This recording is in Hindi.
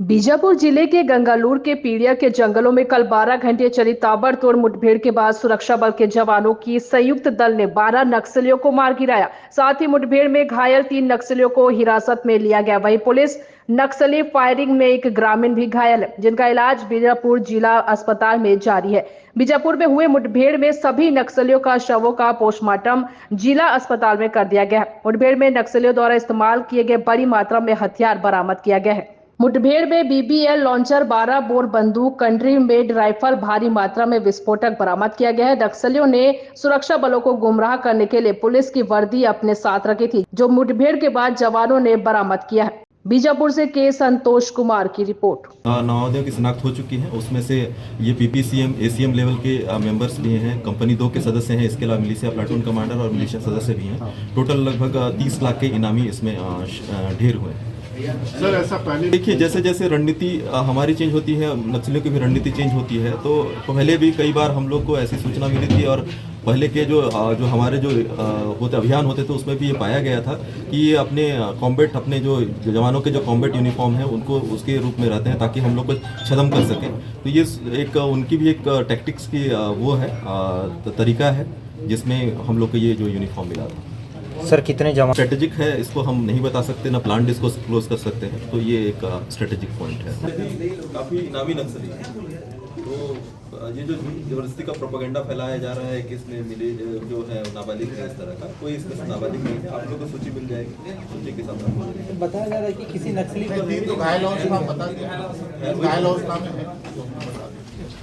बीजापुर जिले के गंगालूर के पीड़िया के जंगलों में कल 12 घंटे चली ताबड़तोड़ मुठभेड़ के बाद सुरक्षा बल के जवानों की संयुक्त दल ने 12 नक्सलियों को मार गिराया। साथ ही मुठभेड़ में घायल 3 नक्सलियों को हिरासत में लिया गया। वहीं पुलिस नक्सली फायरिंग में एक ग्रामीण भी घायल है, जिनका इलाज बीजापुर जिला अस्पताल में जारी है। बीजापुर में हुए मुठभेड़ में सभी नक्सलियों का शवों का पोस्टमार्टम जिला अस्पताल में कर दिया गया है। मुठभेड़ में नक्सलियों द्वारा इस्तेमाल किए गए बड़ी मात्रा में हथियार बरामद किया गया है। मुठभेड़ में बीबीएल लॉन्चर, 12 बोर बंदूक, कंट्री मेड राइफल, भारी मात्रा में विस्फोटक बरामद किया गया है। नक्सलियों ने सुरक्षा बलों को गुमराह करने के लिए पुलिस की वर्दी अपने साथ रखी थी, जो मुठभेड़ के बाद जवानों ने बरामद किया है। बीजापुर से के संतोष कुमार की रिपोर्ट। माओवादियों की शिनाख्त हो चुकी है। उसमें से ये पीपीसीएम एसीएम लेवल के मेंबर्स भी हैं, कंपनी 2 के सदस्य हैं, इसके अलावा मिलिशिया प्लाटून कमांडर और मिलिशिया सदस्य भी हैं। टोटल लगभग 30 लाख के इनामी इसमें ढेर हुए हैं। सर ऐसा पहले देखिए, जैसे जैसे रणनीति हमारी चेंज होती है, नक्सलियों की भी रणनीति चेंज होती है। तो पहले भी कई बार हम लोग को ऐसी सूचना मिली थी और पहले के जो हमारे जो अभियान होते थे उसमें भी ये पाया गया था कि ये अपने कॉम्बैट, अपने जो जवानों के जो कॉम्बैट यूनिफॉर्म है उनको उसके रूप में रहते हैं ताकि हम लोग को छदम कर सकें। तो ये एक उनकी भी एक टैक्टिक्स की वो है, तरीका है जिसमें हम लोग को ये जो यूनिफॉर्म मिला था। सर कितने जवान? स्ट्रेटेजिक है, इसको हम नहीं बता सकते, ना प्लान इसको क्लोज कर सकते हैं। तो ये एक स्ट्रेटेजिक पॉइंट है। काफी नामी नक्सली है। तो ये जो जबरदस्ती का प्रोपेगेंडा फैलाया जा रहा है कि इसमें मिले जो है नाबालिग है, इस तरह का कोई इसमें नाबालिग नहीं है। आप लोगों को सूची मिल जाएगी, सूची के साथ बताया जा रहा है कि किसी नक्सली तो घायल अवस्था में है।